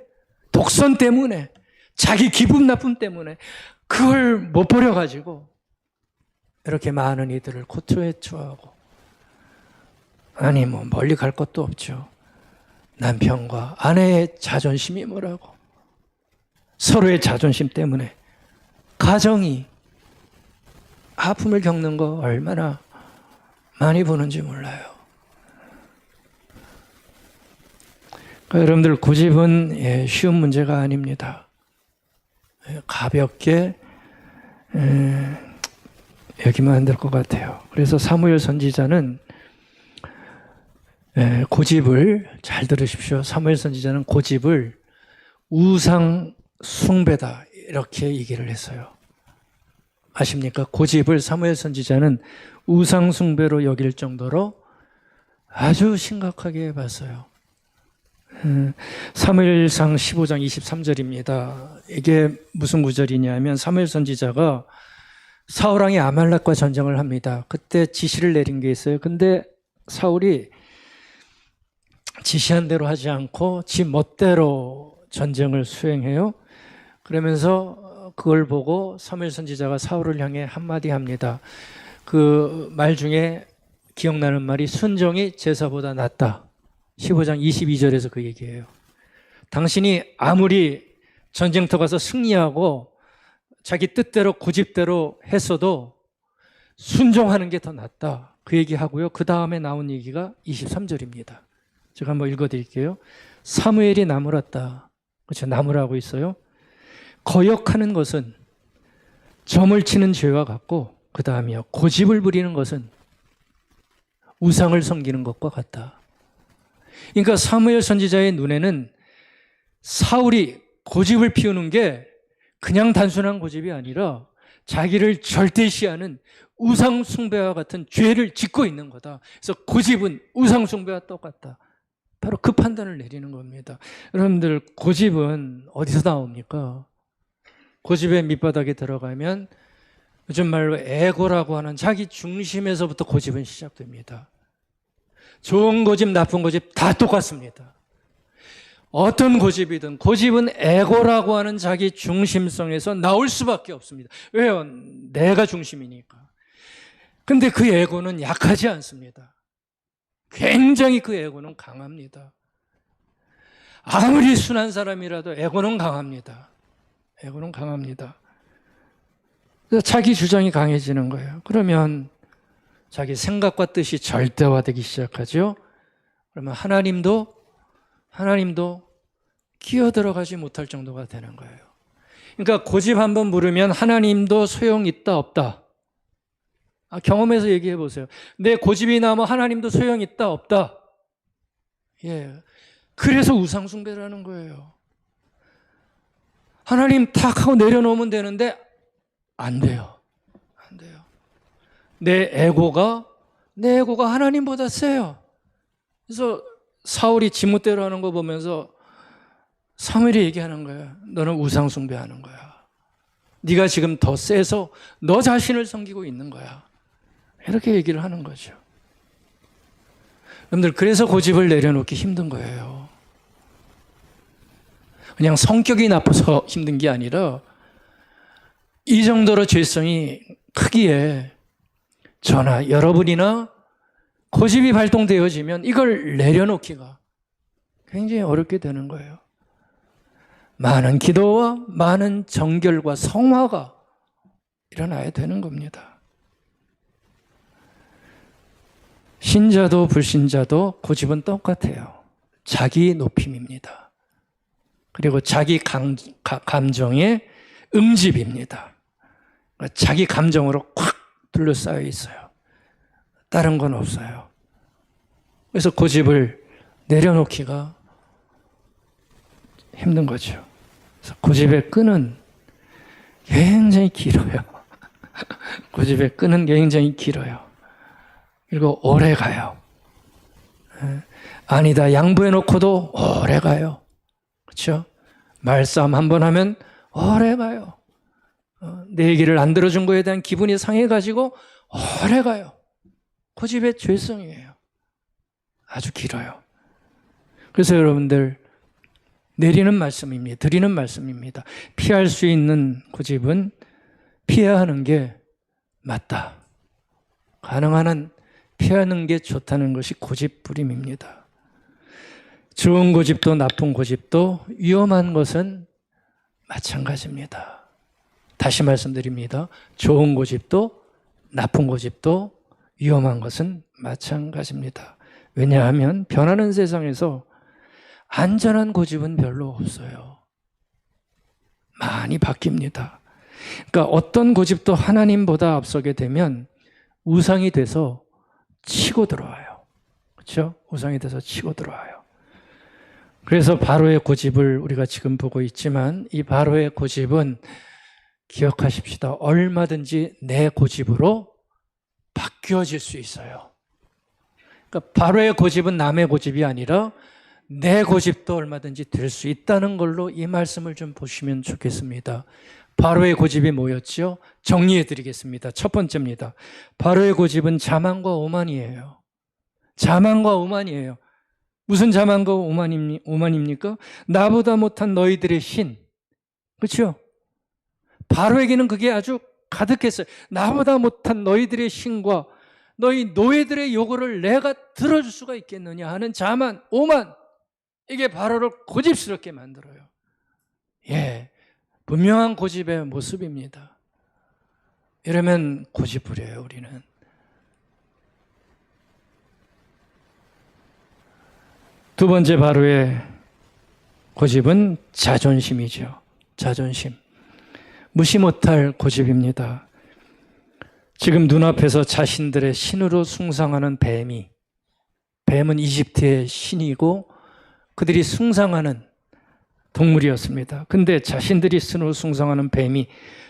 독선 때문에, 자기 기분 나쁨 때문에 그걸 못 버려가지고 이렇게 많은 이들을 고초에 처하고, 아니 멀리 갈 것도 없죠. 남편과 아내의 자존심이 뭐라고, 서로의 자존심 때문에 가정이 아픔을 겪는 거 얼마나 많이 보는지 몰라요. 그러니까 여러분들 고집은 쉬운 문제가 아닙니다. 가볍게 여기면 안 될 것 같아요. 그래서 사무엘 선지자는 고집을, 잘 들으십시오. 사무엘 선지자는 고집을 우상 숭배다 이렇게 얘기를 했어요. 아십니까? 고집을 사무엘 선지자는 우상 숭배로 여길 정도로 아주 심각하게 봤어요. 사무엘상 15장 23절입니다. 이게 무슨 구절이냐면 사무엘 선지자가 사울왕이 아말렉과 전쟁을 합니다. 그때 지시를 내린 게 있어요. 근데 사울이 지시한 대로 하지 않고 지 멋대로 전쟁을 수행해요. 그러면서 그걸 보고 사무엘 선지자가 사울을 향해 한마디 합니다. 그 말 중에 기억나는 말이 순종이 제사보다 낫다. 15장 22절에서 그 얘기예요. 당신이 아무리 전쟁터 가서 승리하고 자기 뜻대로 고집대로 했어도 순종하는 게 더 낫다. 그 얘기하고요. 그 다음에 나온 얘기가 23절입니다. 제가 한번 읽어드릴게요. 사무엘이 나무랐다. 그렇죠. 나무라고 있어요. 거역하는 것은 점을 치는 죄와 같고 그 다음이요. 고집을 부리는 것은 우상을 섬기는 것과 같다. 그러니까 사무엘 선지자의 눈에는 사울이 고집을 피우는 게 그냥 단순한 고집이 아니라 자기를 절대시하는 우상 숭배와 같은 죄를 짓고 있는 거다. 그래서 고집은 우상 숭배와 똑같다. 바로 그 판단을 내리는 겁니다. 여러분들 고집은 어디서 나옵니까? 고집의 밑바닥에 들어가면 요즘 말로 에고라고 하는 자기 중심에서부터 고집은 시작됩니다. 좋은 고집, 나쁜 고집 다 똑같습니다. 어떤 고집이든 고집은 에고라고 하는 자기 중심성에서 나올 수밖에 없습니다. 왜요? 내가 중심이니까. 근데 그 에고는 약하지 않습니다. 굉장히 그 에고는 강합니다. 아무리 순한 사람이라도 에고는 강합니다. 에고는 강합니다. 그래서 자기 주장이 강해지는 거예요. 그러면 자기 생각과 뜻이 절대화되기 시작하죠. 그러면 하나님도 끼어들어가지 못할 정도가 되는 거예요. 그러니까 고집 한번 부르면 하나님도 소용있다 없다. 경험해서 얘기해 보세요. 내 고집이 나면 하나님도 소용있다 없다. 예. 그래서 우상숭배라는 거예요. 하나님 탁 하고 내려놓으면 되는데 안 돼요. 안 돼요. 내 에고가 하나님보다 세요. 그래서 사울이 지멋대로 하는 거 보면서 사무엘이 얘기하는 거예요. 너는 우상 숭배하는 거야. 네가 지금 더 세서 너 자신을 섬기고 있는 거야. 이렇게 얘기를 하는 거죠. 여러분들 그래서 고집을 내려놓기 힘든 거예요. 그냥 성격이 나빠서 힘든 게 아니라 이 정도로 죄성이 크기에 저나 여러분이나 고집이 발동되어지면 이걸 내려놓기가 굉장히 어렵게 되는 거예요. 많은 기도와 많은 정결과 성화가 일어나야 되는 겁니다. 신자도 불신자도 고집은 똑같아요. 자기 높임입니다. 그리고 자기 감정의 응집입니다. 자기 감정으로 콱 둘러싸여 있어요. 다른 건 없어요. 그래서 고집을 내려놓기가 힘든 거죠. 그래서 고집의 끈은 굉장히 길어요. 고집의 끈은 굉장히 길어요. 그리고 오래 가요. 아니다 양보해 놓고도 오래 가요. 그렇죠? 말싸움 한번 하면 오래 가요. 내 얘기를 안 들어준 거에 대한 기분이 상해가지고 오래 가요. 고집의 죄성이에요. 아주 길어요. 그래서 여러분들 드리는 말씀입니다. 피할 수 있는 고집은 피해야 하는 게 맞다. 가능한 한 피하는 게 좋다는 것이 고집부림입니다. 좋은 고집도 나쁜 고집도 위험한 것은 마찬가지입니다. 다시 말씀드립니다. 좋은 고집도 나쁜 고집도 위험한 것은 마찬가지입니다. 왜냐하면 변하는 세상에서 안전한 고집은 별로 없어요. 많이 바뀝니다. 그러니까 어떤 고집도 하나님보다 앞서게 되면 우상이 돼서 치고 들어와요. 그렇죠? 우상이 돼서 치고 들어와요. 그래서 바로의 고집을 우리가 지금 보고 있지만 이 바로의 고집은 기억하십시다. 얼마든지 내 고집으로 바뀌어질 수 있어요. 그러니까 바로의 고집은 남의 고집이 아니라 내 고집도 얼마든지 될 수 있다는 걸로 이 말씀을 좀 보시면 좋겠습니다. 바로의 고집이 뭐였죠? 정리해 드리겠습니다. 첫 번째입니다. 바로의 고집은 자만과 오만이에요. 자만과 오만이에요. 무슨 자만과 오만입니까? 나보다 못한 너희들의 신. 그렇죠? 바로에게는 그게 아주 가득했어요. 나보다 못한 너희들의 신과 너희 노예들의 요구를 내가 들어줄 수가 있겠느냐 하는 자만, 오만. 이게 바로를 고집스럽게 만들어요. 예, 분명한 고집의 모습입니다. 이러면 고집부려요, 우리는. 두 번째 바로의 고집은 자존심이죠. 자존심. 무시 못할 고집입니다. 지금 눈앞에서 자신들의 신으로 숭상하는 뱀은 이집트의 신이고 그들이 숭상하는 동물이었습니다. 근데 자신들이 신으로 숭상하는 뱀이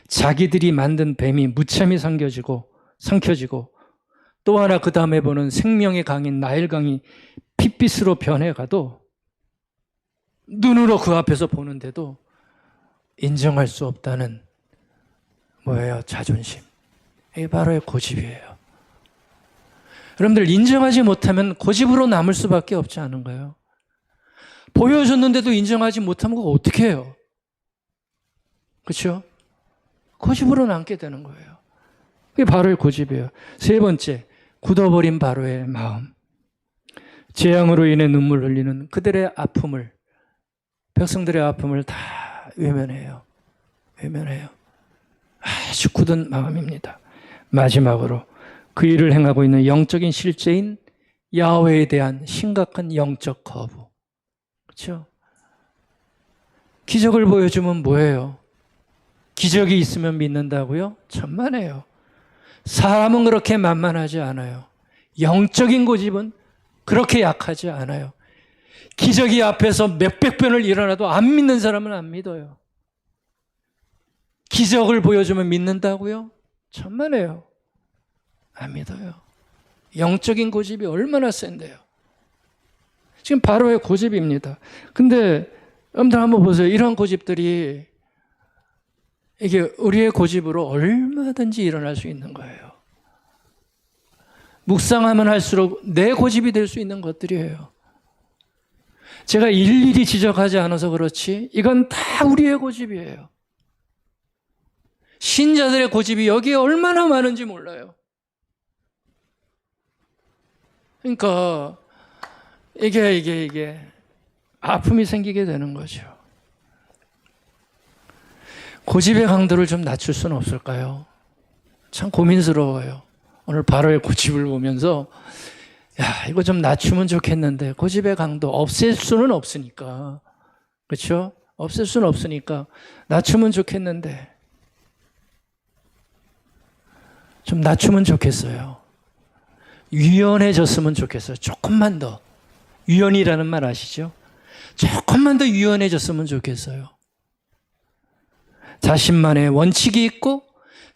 자기들이 만든 뱀이 무참히 삼켜지고 또 하나 그 다음에 보는 생명의 강인 나일강이 핏빛으로 변해가도 눈으로 그 앞에서 보는데도 인정할 수 없다는 뭐예요? 자존심. 이게 바로의 고집이에요. 여러분들 인정하지 못하면 고집으로 남을 수밖에 없지 않은가요? 보여줬는데도 인정하지 못하면 그거 어떻게 해요? 그렇죠? 고집으로 남게 되는 거예요. 그게 바로의 고집이에요. 세 번째, 굳어버린 바로의 마음. 재앙으로 인해 눈물 흘리는 그들의 아픔을, 백성들의 아픔을 다 외면해요. 아주 굳은 마음입니다. 마지막으로 그 일을 행하고 있는 영적인 실제인 야훼에 대한 심각한 영적 거부. 그렇죠? 기적을 보여주면 뭐예요? 기적이 있으면 믿는다고요? 천만에요. 사람은 그렇게 만만하지 않아요. 영적인 고집은 그렇게 약하지 않아요. 기적이 앞에서 몇백 번을 일어나도 안 믿는 사람은 안 믿어요. 기적을 보여주면 믿는다고요? 천만에요. 안 믿어요. 영적인 고집이 얼마나 센데요. 지금 바로의 고집입니다. 근데 여러분들 한번 보세요. 이런 고집들이 이게 우리의 고집으로 얼마든지 일어날 수 있는 거예요. 묵상하면 할수록 내 고집이 될 수 있는 것들이에요. 제가 일일이 지적하지 않아서 그렇지 이건 다 우리의 고집이에요. 신자들의 고집이 여기에 얼마나 많은지 몰라요. 그러니까 이게 아픔이 생기게 되는 거죠. 고집의 강도를 좀 낮출 수는 없을까요? 참 고민스러워요. 오늘 바로의 고집을 보면서 이거 좀 낮추면 좋겠는데 고집의 강도 없앨 수는 없으니까, 그렇죠? 없앨 수는 없으니까 낮추면 좋겠는데 좀 낮추면 좋겠어요. 유연해졌으면 좋겠어요. 조금만 더. 유연이라는 말 아시죠? 조금만 더 유연해졌으면 좋겠어요. 자신만의 원칙이 있고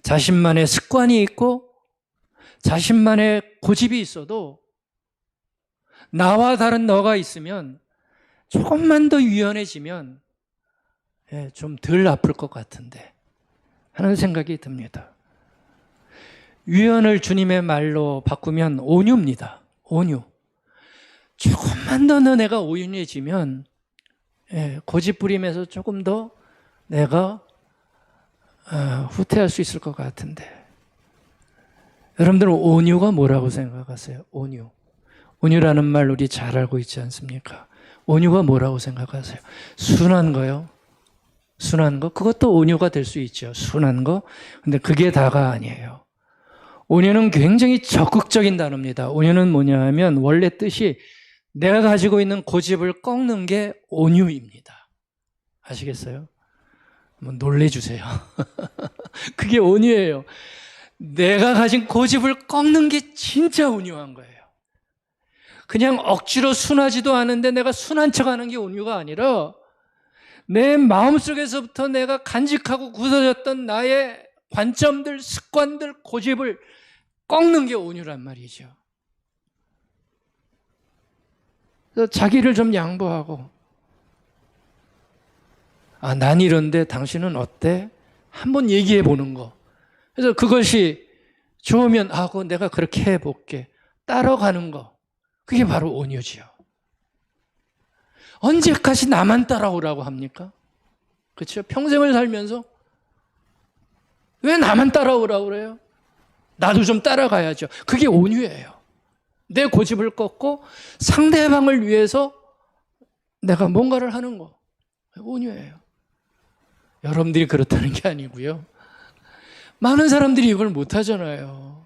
자신만의 습관이 있고 자신만의 고집이 있어도 나와 다른 너가 있으면 조금만 더 유연해지면 좀 덜 아플 것 같은데 하는 생각이 듭니다. 유연을 주님의 말로 바꾸면 온유입니다. 온유. 조금만 더 내가 온유해지면 고집 부림에서 조금 더 내가 후퇴할 수 있을 것 같은데 여러분들은 온유가 뭐라고 생각하세요? 온유. 온유라는 말 우리 잘 알고 있지 않습니까? 온유가 뭐라고 생각하세요? 순한 거요? 순한 거? 그것도 온유가 될 수 있죠. 순한 거? 근데 그게 다가 아니에요. 온유는 굉장히 적극적인 단어입니다. 온유는 뭐냐 하면 원래 뜻이 내가 가지고 있는 고집을 꺾는 게 온유입니다. 아시겠어요? 한번 놀래주세요. 그게 온유예요. 내가 가진 고집을 꺾는 게 진짜 온유한 거예요. 그냥 억지로 순하지도 않은데 내가 순한 척하는 게 온유가 아니라 내 마음속에서부터 내가 간직하고 굳어졌던 나의 관점들, 습관들, 고집을 꺾는 게 온유란 말이죠. 그래서 자기를 좀 양보하고, 아, 난 이런데 당신은 어때? 한번 얘기해 보는 거. 그래서 그것이 좋으면, 아, 그거 내가 그렇게 해볼게. 따라가는 거. 그게 바로 온유지요. 언제까지 나만 따라오라고 합니까? 그렇죠? 평생을 살면서 왜 나만 따라오라고 그래요? 나도 좀 따라가야죠. 그게 온유예요. 내 고집을 꺾고 상대방을 위해서 내가 뭔가를 하는 거. 온유예요. 여러분들이 그렇다는 게 아니고요. 많은 사람들이 이걸 못 하잖아요.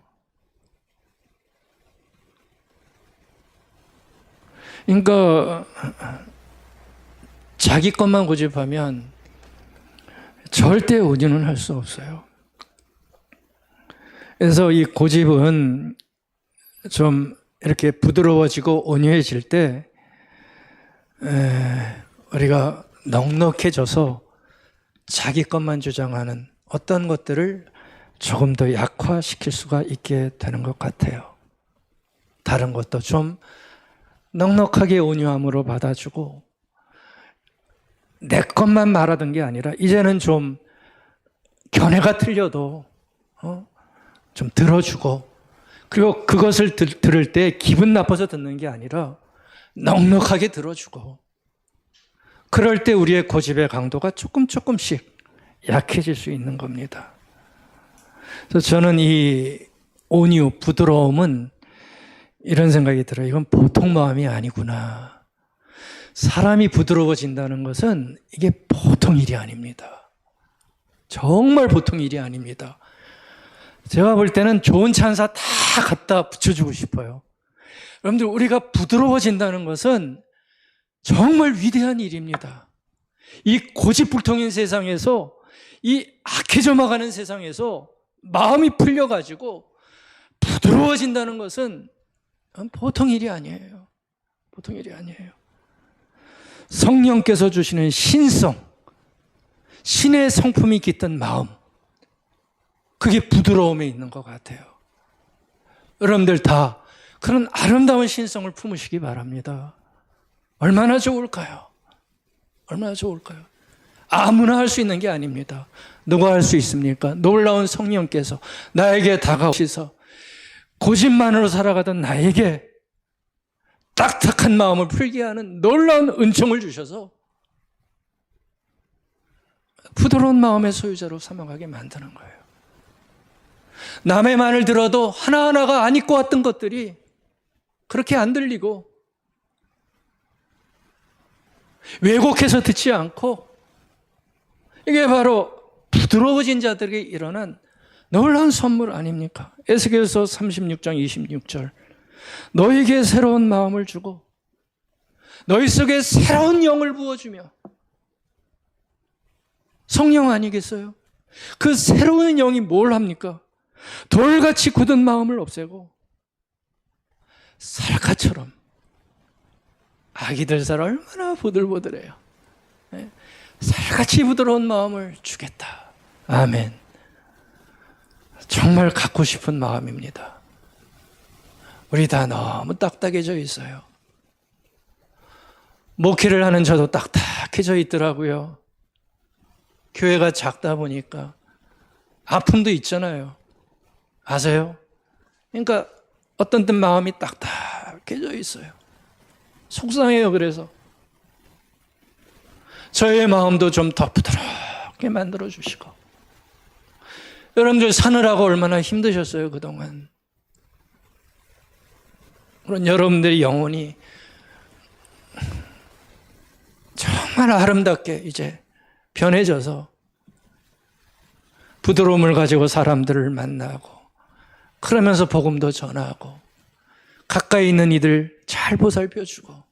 그러니까 자기 것만 고집하면 절대 온유는 할 수 없어요. 그래서 이 고집은 좀 이렇게 부드러워지고 온유해질 때 우리가 넉넉해져서 자기 것만 주장하는 어떤 것들을 조금 더 약화시킬 수가 있게 되는 것 같아요. 다른 것도 좀 넉넉하게 온유함으로 받아주고 내 것만 말하던 게 아니라 이제는 좀 견해가 틀려도 좀 들어주고, 그리고 그것을 들을 때 기분 나빠서 듣는 게 아니라 넉넉하게 들어주고, 그럴 때 우리의 고집의 강도가 조금씩 약해질 수 있는 겁니다. 그래서 저는 이 온유, 부드러움은 이런 생각이 들어요. 이건 보통 마음이 아니구나. 사람이 부드러워진다는 것은 이게 보통 일이 아닙니다. 정말 보통 일이 아닙니다. 제가 볼 때는 좋은 찬사 다 갖다 붙여주고 싶어요. 여러분들, 우리가 부드러워진다는 것은 정말 위대한 일입니다. 이 고집불통인 세상에서, 이 악해져가는 세상에서 마음이 풀려가지고 부드러워진다는 것은 보통 일이 아니에요. 보통 일이 아니에요. 성령께서 주시는 신성, 신의 성품이 깃든 마음, 그게 부드러움에 있는 것 같아요. 여러분들 다 그런 아름다운 신성을 품으시기 바랍니다. 얼마나 좋을까요? 얼마나 좋을까요? 아무나 할 수 있는 게 아닙니다. 누가 할 수 있습니까? 놀라운 성령께서 나에게 다가오셔서 고집만으로 살아가던 나에게 딱딱한 마음을 풀게 하는 놀라운 은총을 주셔서 부드러운 마음의 소유자로 삼아가게 만드는 거예요. 남의 말을 들어도 하나하나가 안 잊고 왔던 것들이 그렇게 안 들리고, 왜곡해서 듣지 않고, 이게 바로 부드러워진 자들에게 일어난 놀라운 선물 아닙니까? 에스겔서 36장 26절. 너에게 새로운 마음을 주고 너희 속에 새로운 영을 부어주며. 성령 아니겠어요? 그 새로운 영이 뭘 합니까? 돌같이 굳은 마음을 없애고 살갗처럼, 아기들 살 얼마나 보들보들해요. 살같이 부드러운 마음을 주겠다. 아멘. 정말 갖고 싶은 마음입니다. 우리 다 너무 딱딱해져 있어요. 목회를 하는 저도 딱딱해져 있더라고요. 교회가 작다 보니까 아픔도 있잖아요. 아세요? 그러니까 어떤 때 마음이 딱딱해져 있어요. 속상해요. 그래서 저의 마음도 좀 더 부드럽게 만들어 주시고. 여러분들 사느라고 얼마나 힘드셨어요, 그동안. 그런 여러분들의 영혼이 정말 아름답게 이제 변해져서 부드러움을 가지고 사람들을 만나고 그러면서 복음도 전하고 가까이 있는 이들 잘 보살펴주고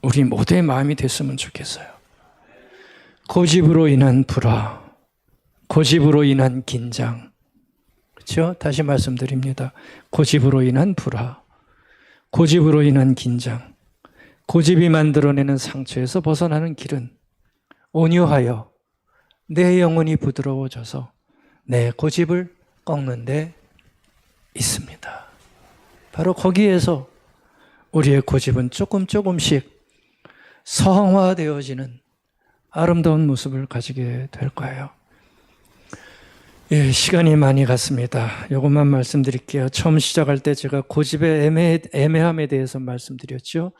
우리 모두의 마음이 됐으면 좋겠어요. 고집으로 인한 불화, 고집으로 인한 긴장, 그렇죠? 다시 말씀드립니다. 고집으로 인한 불화, 고집으로 인한 긴장, 고집이 만들어내는 상처에서 벗어나는 길은 온유하여 내 영혼이 부드러워져서 내 고집을 꺾는 데 있습니다. 바로 거기에서 우리의 고집은 조금씩 성화되어지는 아름다운 모습을 가지게 될 거예요. 예, 시간이 많이 갔습니다. 이것만 말씀드릴게요. 처음 시작할 때 제가 고집의 애매함에 대해서 말씀드렸죠.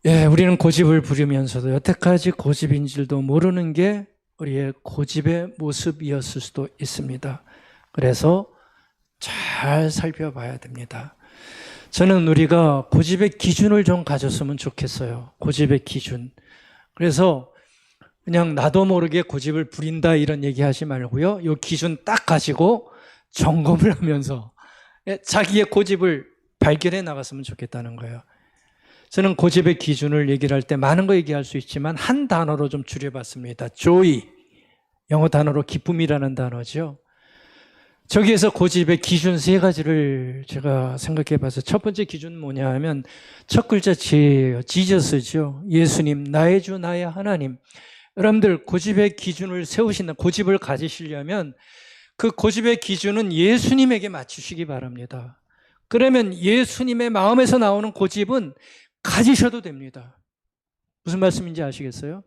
예, 우리는 고집을 부리면서도 여태까지 고집인 줄도 모르는 게 우리의 고집의 모습이었을 수도 있습니다. 그래서 잘 살펴봐야 됩니다. 저는 우리가 고집의 기준을 좀 가졌으면 좋겠어요. 고집의 기준. 그래서 그냥 나도 모르게 고집을 부린다 이런 얘기 하지 말고요. 이 기준 딱 가지고 점검을 하면서 자기의 고집을 발견해 나갔으면 좋겠다는 거예요. 저는 고집의 기준을 얘기를 할 때 많은 거 얘기할 수 있지만 한 단어로 좀 줄여봤습니다. joy, 영어 단어로 기쁨이라는 단어죠. 저기에서 고집의 기준 3가지를 제가 생각해 봐서 첫 번째 기준 뭐냐 하면 첫 글자 J예요. 지저스죠. 예수님, 나의 주, 나의 하나님. 여러분들 고집의 기준을 세우신다, 고집을 가지시려면 그 고집의 기준은 예수님에게 맞추시기 바랍니다. 그러면 예수님의 마음에서 나오는 고집은 가지셔도 됩니다. 무슨 말씀인지 아시겠어요?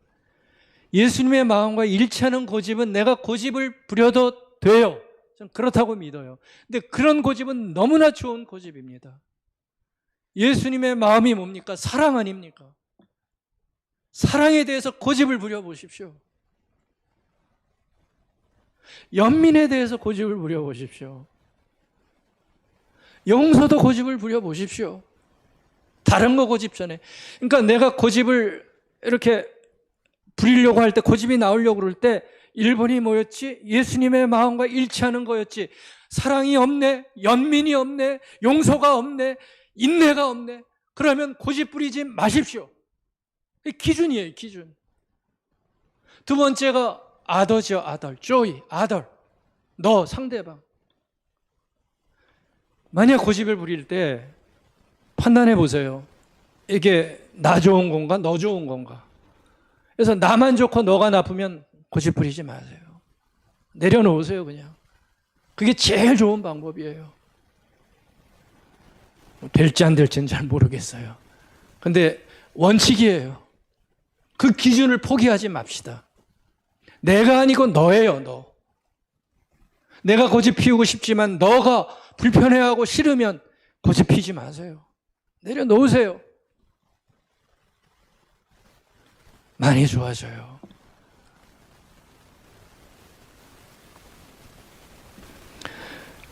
예수님의 마음과 일치하는 고집은 내가 고집을 부려도 돼요. 저는 그렇다고 믿어요. 근데 그런 고집은 너무나 좋은 고집입니다. 예수님의 마음이 뭡니까? 사랑 아닙니까? 사랑에 대해서 고집을 부려보십시오. 연민에 대해서 고집을 부려보십시오. 용서도 고집을 부려보십시오. 다른 거 고집 전에. 그러니까 내가 고집을 이렇게 부리려고 할 때, 고집이 나오려고 그럴 때 1번이 뭐였지? 예수님의 마음과 일치하는 거였지. 사랑이 없네, 연민이 없네, 용서가 없네, 인내가 없네. 그러면 고집 부리지 마십시오. 기준이에요, 기준. 두 번째가 아더죠, 아덜. joy, 아덜. 너, 상대방. 만약 고집을 부릴 때 판단해 보세요. 이게 나 좋은 건가, 너 좋은 건가. 그래서 나만 좋고 너가 나쁘면 고집 부리지 마세요. 내려놓으세요, 그냥. 그게 제일 좋은 방법이에요. 될지 안 될지는 잘 모르겠어요. 근데 원칙이에요. 그 기준을 포기하지 맙시다. 내가 아니고 너예요, 너. 내가 고집 피우고 싶지만 너가 불편해하고 싫으면 고집 피지 마세요. 내려놓으세요. 많이 좋아져요.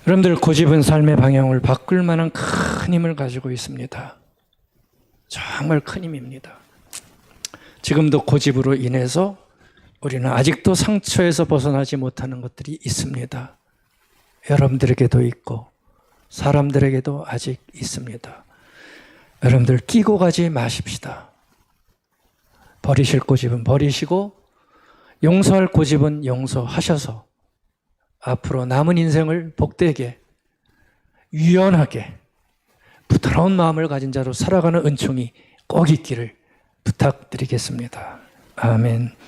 여러분들, 고집은 삶의 방향을 바꿀 만한 큰 힘을 가지고 있습니다. 정말 큰 힘입니다. 지금도 고집으로 인해서 우리는 아직도 상처에서 벗어나지 못하는 것들이 있습니다. 여러분들에게도 있고 사람들에게도 아직 있습니다. 여러분들 끼고 가지 마십시다. 버리실 고집은 버리시고 용서할 고집은 용서하셔서 앞으로 남은 인생을 복되게, 유연하게, 부드러운 마음을 가진 자로 살아가는 은총이 꼭 있기를 부탁드리겠습니다. 아멘.